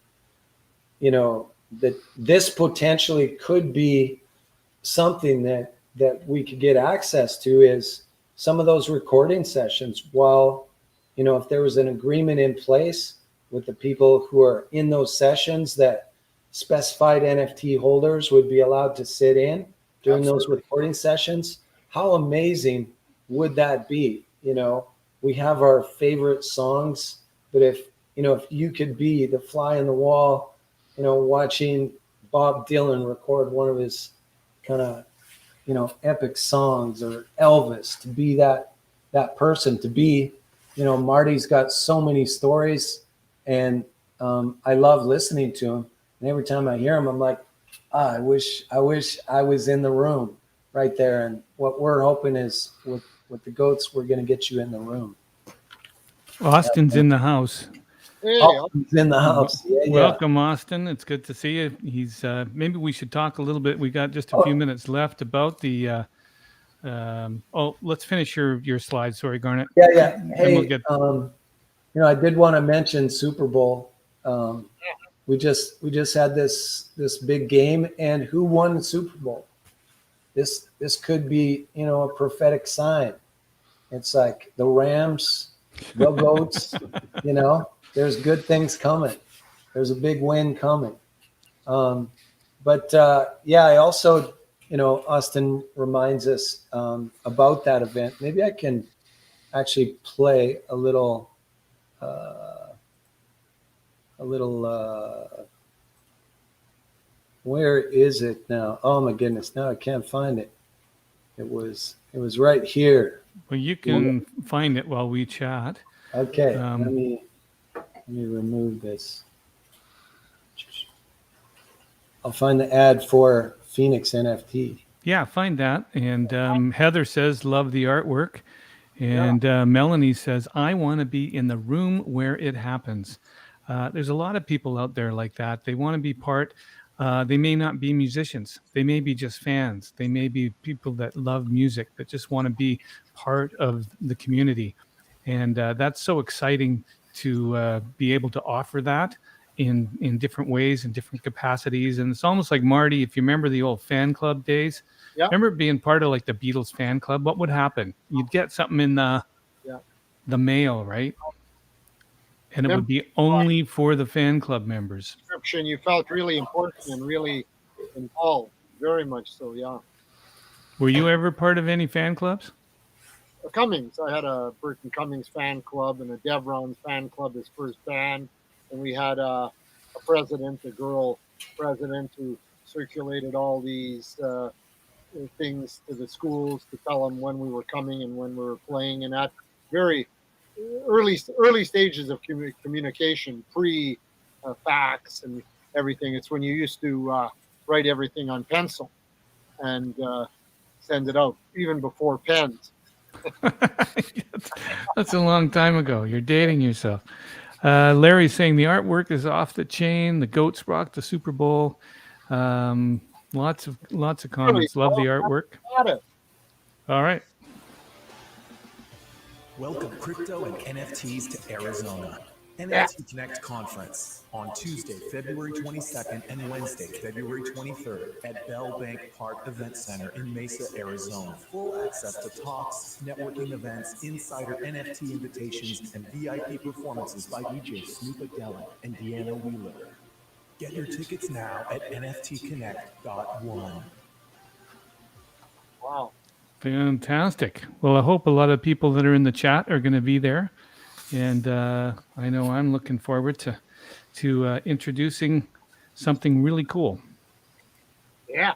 you know, that this potentially could be something that we could get access to, is some of those recording sessions. While, you know, if there was an agreement in place with the people who are in those sessions, that specified NFT holders would be allowed to sit in during those recording sessions, how amazing would that be? You know, we have our favorite songs, but if, you know, if you could be the fly on the wall, you know, watching Bob Dylan record one of his kind of, you know, epic songs, or Elvis, to be that person, to be, you know, Marty's got so many stories, and I love listening to him. And every time I hear him, I'm like, I wish I was in the room right there. And what we're hoping is with the GOATs, we're going to get you in the room. Austin's in the house. Hey, Austin's in the house. Welcome, Austin. It's good to see you. He's maybe we should talk a little bit. We got just a few minutes left about the. Let's finish your slide. Sorry, Garnet. Yeah. Hey, we'll get... you know, I did want to mention Super Bowl. We just had this big game, and who won the Super Bowl? This could be, you know, a prophetic sign. It's like the Rams, the GOATs, you know, there's good things coming. There's a big win coming. I also, you know, Austin reminds us about that event. Maybe I can actually play a little where is it now? Oh my goodness, now I can't find it. It was right here. Well, you can find it while we chat. Okay, let me remove this. find the ad for Phoenix NFT. Yeah, find that. And Heather says, love the artwork. And Melanie says, I want to be in the room where it happens. There's a lot of people out there like that. They want to be part. They may not be musicians. They may be just fans. They may be people that love music, that just want to be part of the community. And that's so exciting to be able to offer that in different ways, in different capacities. And it's almost like, Marty, if you remember the old fan club days, remember being part of like the Beatles fan club? What would happen? You'd get something in the mail, right? And it would be only for the fan club members. You felt really important and really involved, very much so, yeah. Were you ever part of any fan clubs? Cummings. I had a Burton Cummings fan club and a Devron's fan club, his first band. And we had a president, a girl president, who circulated all these things to the schools to tell them when we were coming and when we were playing. And at very early stages of communication, pre-fax and everything. It's when you used to write everything on pencil and send it out, even before pens. That's a long time ago. You're dating yourself. Larry's saying the artwork is off the chain. The goats rock the Super Bowl. Lots of comments. Love the artwork. All right. Welcome crypto and NFTs to Arizona. NFT Connect Conference on Tuesday, February 22nd and Wednesday, February 23rd at Bell Bank Park Event Center in Mesa, Arizona. Full access to talks, networking events, insider NFT invitations, and VIP performances by DJ Snoop Dogg and Deanna Wheeler. Get your tickets now at nftconnect.one. Wow. Fantastic. Well, I hope a lot of people that are in the chat are going to be there. And I know I'm looking forward to introducing something really cool. Yeah.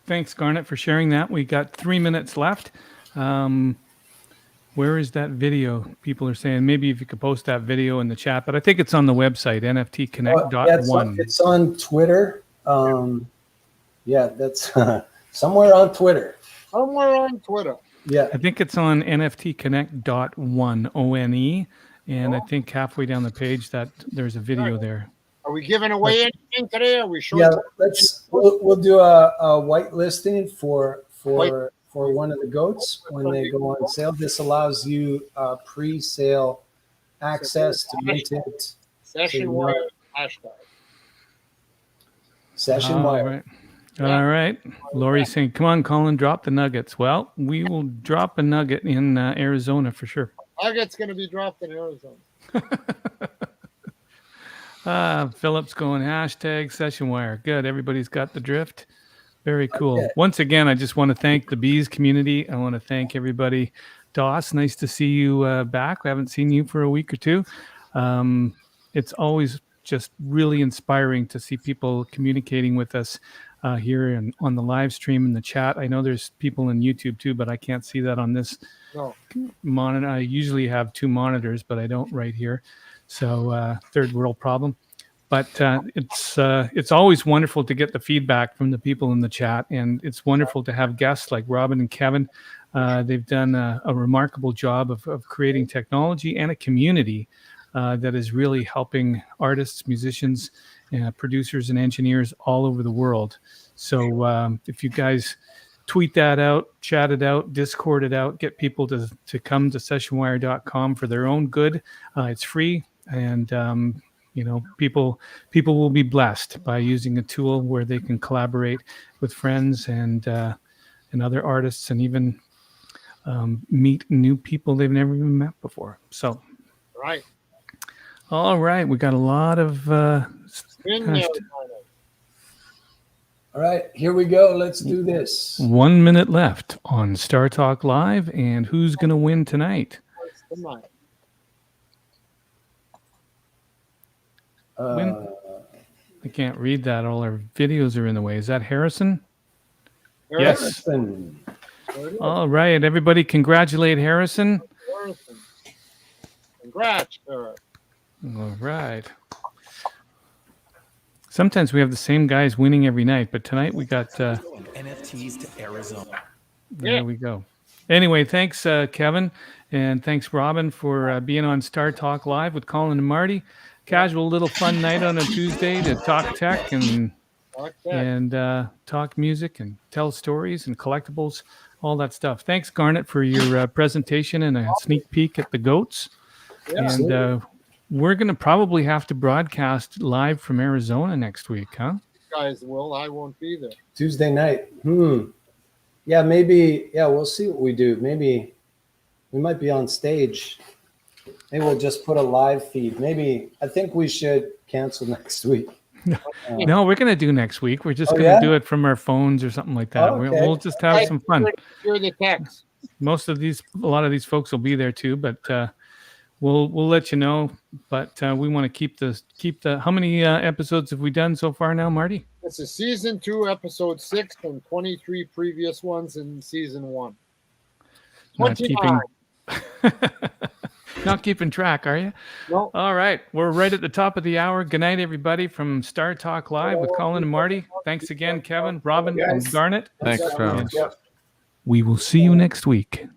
Thanks, Garnet, for sharing that. We got 3 minutes left. Where is that video? People are saying maybe if you could post that video in the chat, but I think it's on the website, nftconnect.one. It's on Twitter. That's somewhere on Twitter. Somewhere on Twitter. Yeah, I think it's on nftconnect.one, ONE, and I think halfway down the page that there's a video there. Are we giving away anything today? Are we showing? Yeah, we'll do a white listing for one of the goats when they go on sale. This allows you pre-sale access to mint it. Session wire hashtag. Session wire. Right. All right. Lori's saying, come on, Colin, drop the nuggets. Well, we will drop a nugget in Arizona for sure. Nugget's going to be dropped in Arizona. Philip's going hashtag session wire. Good. Everybody's got the drift. Very cool. Okay. Once again, I just want to thank the bees community. I want to thank everybody. Doss, nice to see you back. We haven't seen you for a week or two. It's always just really inspiring to see people communicating with us here and on the live stream in the chat. I know there's people in YouTube too, but I can't see that on this monitor. I usually have two monitors, but I don't right here. So third world problem. But it's always wonderful to get the feedback from the people in the chat, and it's wonderful to have guests like Robin and Kevin. They've done a remarkable job of creating technology and a community that is really helping artists, musicians, producers, and engineers all over the world. So if you guys tweet that out, chat it out, Discord it out, get people to come to sessionwire.com for their own good. It's free, and people will be blessed by using a tool where they can collaborate with friends and other artists, and even meet new people they've never even met before. So, right. All right, we got a lot of. All right, here we go. Let's do this. 1 minute left on Startalk Live, and who's going to win tonight? I can't read that. All our videos are in the way. Is that Harrison? Harrison. Yes. All right, everybody, congratulate Harrison. Congrats, Harrison. All right. Sometimes we have the same guys winning every night, but tonight we got NFTs to Arizona. There we go. Anyway, thanks, Kevin, and thanks, Robin, for being on Startalk Live with Colin and Marty. Casual little fun night on a Tuesday to talk tech and talk music and tell stories and collectibles, all that stuff. Thanks, Garnet, for your presentation and a sneak peek at the goats. Yeah, and we're going to probably have to broadcast live from Arizona next week, huh? You guys will. I won't be there. Tuesday night. Yeah, maybe. Yeah, we'll see what we do. Maybe we might be on stage. Maybe we'll just put a live feed. Maybe I think we should cancel next week. No, we're going to do next week. We're just going to do it from our phones or something like that. Okay. We'll just have some fun. Hear the text. A lot of these folks will be there too, but we'll let you know. But we want to keep the. How many episodes have we done so far now, Marty? This is season 2, episode 6, and 23 previous ones in season 1. Not keeping track, are you? No. All right. We're right at the top of the hour. Good night, everybody, from Startalk Live with Colin and Marty. Thanks again, Kevin, Robin, and Garnet. Thanks, Travis. We will see you next week.